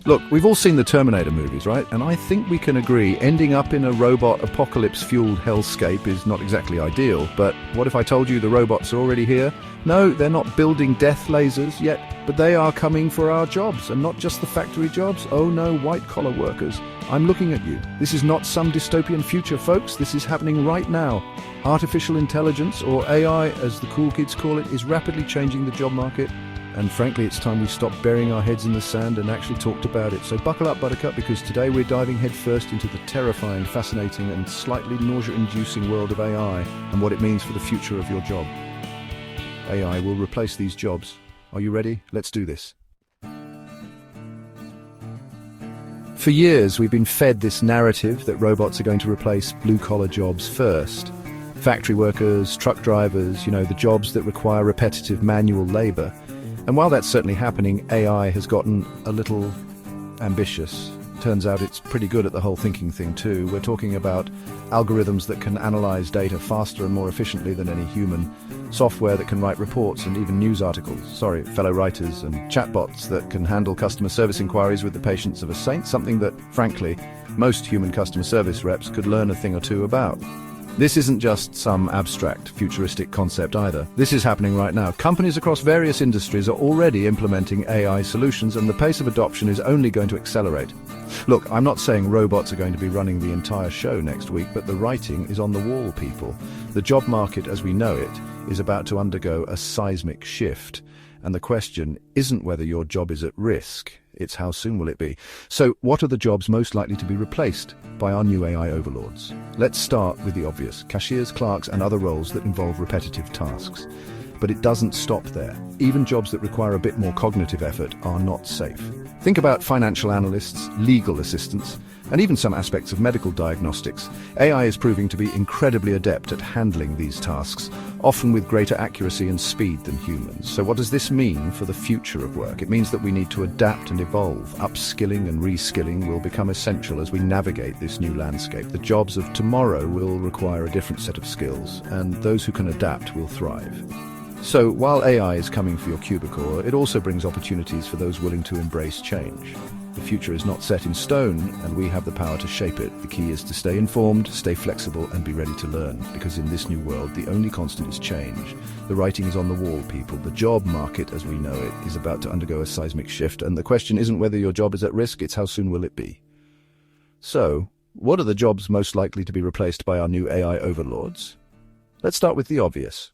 Look, we've all seen the Terminator movies, right? And I think we can agree ending up in a robot apocalypse-fueled hellscape is not exactly ideal. But what if I told you the robots are already here? No, they're not building death lasers yet, but they are coming for our jobs, and not just the factory jobs. Oh no, white-collar workers. I'm looking at you. This is not some dystopian future, folks. This is happening right now. Artificial intelligence, or AI as the cool kids call it, is rapidly changing the job market. And frankly, it's time we stopped burying our heads in the sand and actually talked about it. So buckle up, Buttercup, because today we're diving headfirst into the terrifying, fascinating, and slightly nausea-inducing world of AI and what it means for the future of your job. AI will replace these jobs. Are you ready? Let's do this. For years, we've been fed this narrative that robots are going to replace blue-collar jobs first. Factory workers, truck drivers, the jobs that require repetitive manual labor. And while that's certainly happening, AI has gotten a little ambitious. Turns out it's pretty good at the whole thinking thing too. We're talking about algorithms that can analyze data faster and more efficiently than any human, software that can write reports and even news articles, fellow writers, and chatbots that can handle customer service inquiries with the patience of a saint, something that, frankly, most human customer service reps could learn a thing or two about. This isn't just some abstract, futuristic concept either. This is happening right now. Companies across various industries are already implementing AI solutions, and the pace of adoption is only going to accelerate. Look, I'm not saying robots are going to be running the entire show next week, but the writing is on the wall, people. The job market as we know it is about to undergo a seismic shift. And the question isn't whether your job is at risk, it's how soon will it be. So what are the jobs most likely to be replaced by our new AI overlords? Let's start with the obvious: cashiers, clerks, and other roles that involve repetitive tasks. But it doesn't stop there. Even jobs that require a bit more cognitive effort are not safe. Think about financial analysts, legal assistants, and even some aspects of medical diagnostics. AI is proving to be incredibly adept at handling these tasks, often with greater accuracy and speed than humans. So what does this mean for the future of work? It means that we need to adapt and evolve. Upskilling and reskilling will become essential as we navigate this new landscape. The jobs of tomorrow will require a different set of skills, and those who can adapt will thrive. So while AI is coming for your cubicle, it also brings opportunities for those willing to embrace change. The future is not set in stone, and we have the power to shape it. The key is to stay informed, stay flexible, and be ready to learn, because in this new world, the only constant is change. The writing is on the wall, people. The job market, as we know it, is about to undergo a seismic shift, and the question isn't whether your job is at risk, it's how soon will it be. So, what are the jobs most likely to be replaced by our new AI overlords? Let's start with the obvious.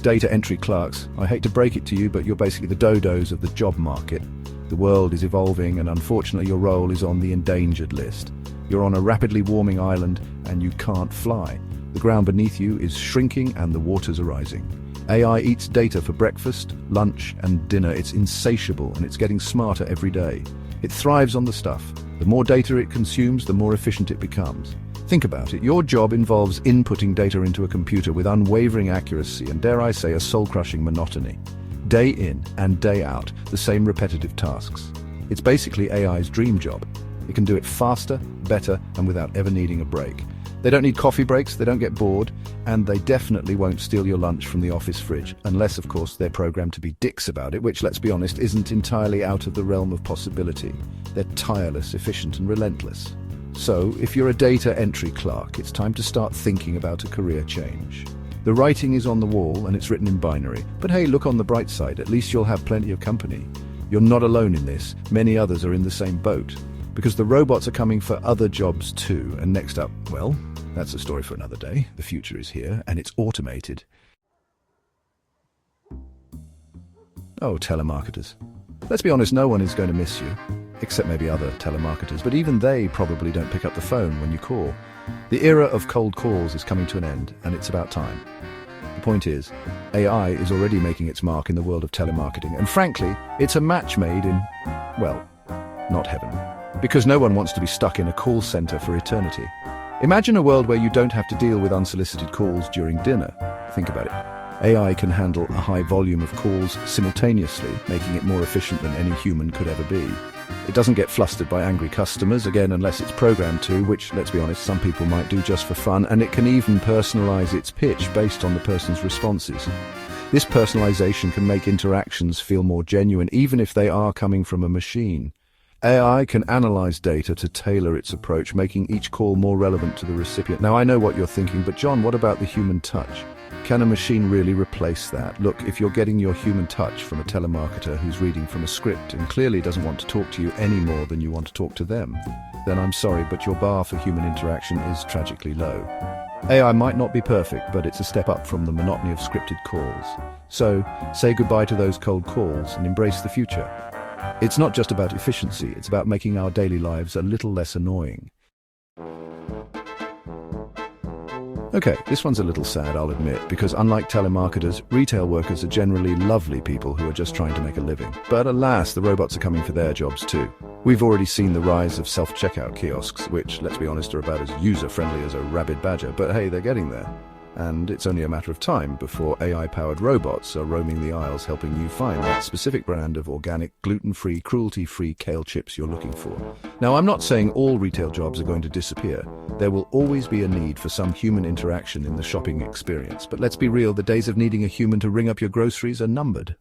Data entry clerks. I hate to break it to you, but you're basically the dodos of the job market. The world is evolving, and unfortunately your role is on the endangered list. You're on a rapidly warming island, and you can't fly. The ground beneath you is shrinking, and the waters are rising. AI eats data for breakfast, lunch, and dinner. It's insatiable, and it's getting smarter every day. It thrives on the stuff. The more data it consumes, the more efficient it becomes. Think about it. Your job involves inputting data into a computer with unwavering accuracy and, dare I say, a soul-crushing monotony. Day in and day out, the same repetitive tasks. It's basically AI's dream job. It can do it faster, better, and without ever needing a break. They don't need coffee breaks, they don't get bored, and they definitely won't steal your lunch from the office fridge, unless, of course, they're programmed to be dicks about it, which, let's be honest, isn't entirely out of the realm of possibility. They're tireless, efficient, and relentless. So, if you're a data entry clerk, it's time to start thinking about a career change. The writing is on the wall and it's written in binary. But hey, look on the bright side, at least you'll have plenty of company. You're not alone in this, many others are in the same boat. Because the robots are coming for other jobs too. And next up, well, that's a story for another day. The future is here and it's automated. Oh, telemarketers. Let's be honest, no one is going to miss you. Except maybe other telemarketers, but even they probably don't pick up the phone when you call. The era of cold calls is coming to an end, and it's about time. The point is, AI is already making its mark in the world of telemarketing, and frankly, it's a match made in, well, not heaven. Because no one wants to be stuck in a call center for eternity. Imagine a world where you don't have to deal with unsolicited calls during dinner. Think about it. AI can handle a high volume of calls simultaneously, making it more efficient than any human could ever be. It doesn't get flustered by angry customers, again, unless it's programmed to, which, let's be honest, some people might do just for fun, and it can even personalize its pitch based on the person's responses. This personalization can make interactions feel more genuine, even if they are coming from a machine. AI can analyze data to tailor its approach, making each call more relevant to the recipient. Now, I know what you're thinking, but John, what about the human touch? Can a machine really replace that? Look, if you're getting your human touch from a telemarketer who's reading from a script and clearly doesn't want to talk to you any more than you want to talk to them, then I'm sorry, but your bar for human interaction is tragically low. AI might not be perfect, but it's a step up from the monotony of scripted calls. So, say goodbye to those cold calls and embrace the future. It's not just about efficiency, it's about making our daily lives a little less annoying. Okay, this one's a little sad, I'll admit, because unlike telemarketers, retail workers are generally lovely people who are just trying to make a living. But alas, the robots are coming for their jobs too. We've already seen the rise of self-checkout kiosks, which, let's be honest, are about as user-friendly as a rabid badger, but hey, they're getting there. And it's only a matter of time before AI-powered robots are roaming the aisles helping you find that specific brand of organic, gluten-free, cruelty-free kale chips you're looking for. Now, I'm not saying all retail jobs are going to disappear. There will always be a need for some human interaction in the shopping experience. But let's be real, the days of needing a human to ring up your groceries are numbered.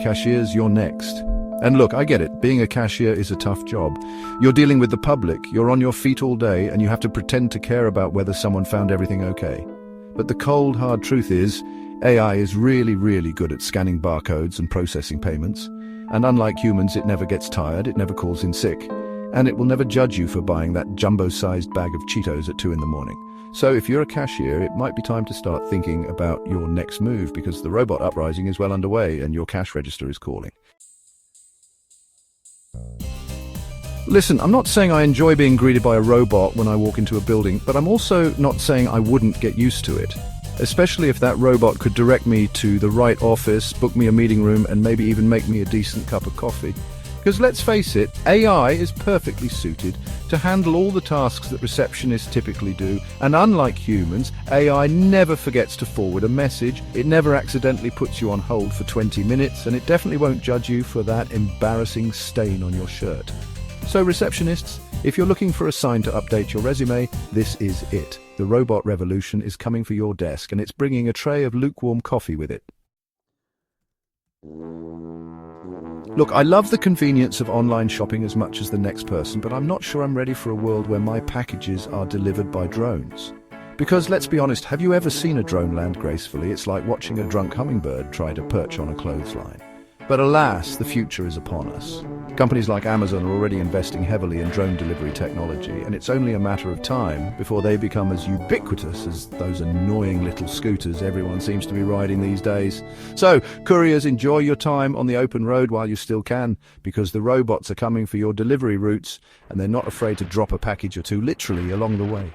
Cashiers, you're next. And look, I get it, being a cashier is a tough job. You're dealing with the public, you're on your feet all day, and you have to pretend to care about whether someone found everything okay. But the cold, hard truth is, AI is really, really good at scanning barcodes and processing payments. And unlike humans, it never gets tired, it never calls in sick. And it will never judge you for buying that jumbo-sized bag of Cheetos at 2 in the morning. So if you're a cashier, it might be time to start thinking about your next move, because the robot uprising is well underway and your cash register is calling. Listen, I'm not saying I enjoy being greeted by a robot when I walk into a building, but I'm also not saying I wouldn't get used to it. Especially if that robot could direct me to the right office, book me a meeting room, and maybe even make me a decent cup of coffee. Because let's face it, AI is perfectly suited to handle all the tasks that receptionists typically do, and unlike humans, AI never forgets to forward a message, it never accidentally puts you on hold for 20 minutes, and it definitely won't judge you for that embarrassing stain on your shirt. So receptionists, if you're looking for a sign to update your resume, this is it. The robot revolution is coming for your desk, and it's bringing a tray of lukewarm coffee with it. Look, I love the convenience of online shopping as much as the next person, but I'm not sure I'm ready for a world where my packages are delivered by drones. Because let's be honest, have you ever seen a drone land gracefully? It's like watching a drunk hummingbird try to perch on a clothesline. But alas, the future is upon us. Companies like Amazon are already investing heavily in drone delivery technology, and it's only a matter of time before they become as ubiquitous as those annoying little scooters everyone seems to be riding these days. So, couriers, enjoy your time on the open road while you still can, because the robots are coming for your delivery routes, and they're not afraid to drop a package or two literally along the way.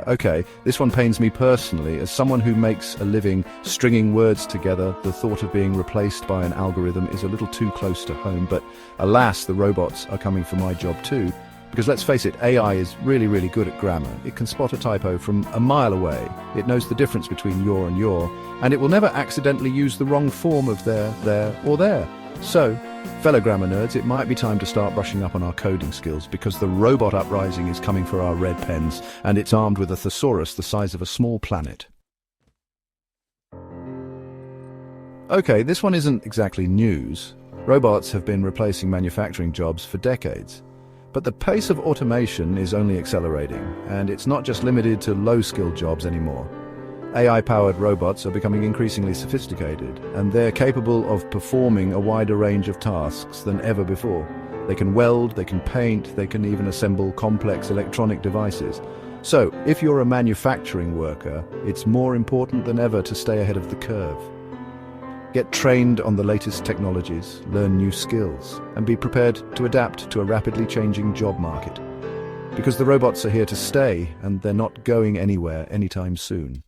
Okay, this one pains me personally. As someone who makes a living stringing words together, the thought of being replaced by an algorithm is a little too close to home, but alas, the robots are coming for my job too. Because let's face it, AI is really, really good at grammar. It can spot a typo from a mile away. It knows the difference between your and your, and it will never accidentally use the wrong form of there, or there. So, fellow grammar nerds, it might be time to start brushing up on our coding skills, because the robot uprising is coming for our red pens, and it's armed with a thesaurus the size of a small planet. Okay, this one isn't exactly news. Robots have been replacing manufacturing jobs for decades. But the pace of automation is only accelerating, and it's not just limited to low-skilled jobs anymore. AI-powered robots are becoming increasingly sophisticated, and they're capable of performing a wider range of tasks than ever before. They can weld, they can paint, they can even assemble complex electronic devices. So, if you're a manufacturing worker, it's more important than ever to stay ahead of the curve. Get trained on the latest technologies, learn new skills, and be prepared to adapt to a rapidly changing job market. Because the robots are here to stay, and they're not going anywhere anytime soon.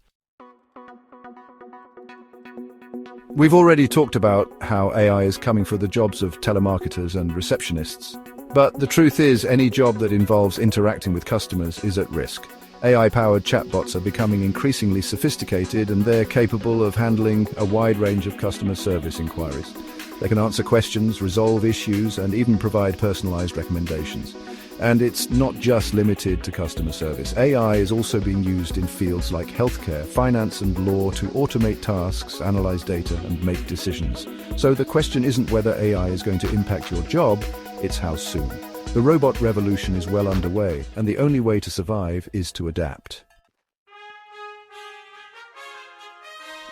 We've already talked about how AI is coming for the jobs of telemarketers and receptionists. But the truth is, any job that involves interacting with customers is at risk. AI-powered chatbots are becoming increasingly sophisticated, and they're capable of handling a wide range of customer service inquiries. They can answer questions, resolve issues, and even provide personalized recommendations. And it's not just limited to customer service. AI is also being used in fields like healthcare, finance and law to automate tasks, analyze data, and make decisions. So the question isn't whether AI is going to impact your job, it's how soon. The robot revolution is well underway, and the only way to survive is to adapt.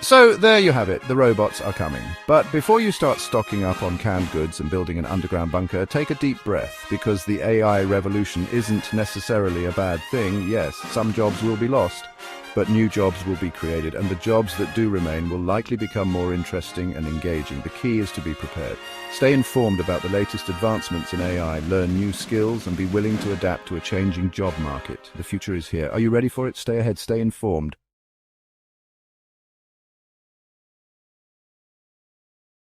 So there you have it, the robots are coming. But before you start stocking up on canned goods and building an underground bunker, take a deep breath, because the AI revolution isn't necessarily a bad thing. Yes, some jobs will be lost, but new jobs will be created, and the jobs that do remain will likely become more interesting and engaging. The key is to be prepared. Stay informed about the latest advancements in AI, learn new skills, and be willing to adapt to a changing job market. The future is here. Are you ready for it? Stay ahead, stay informed.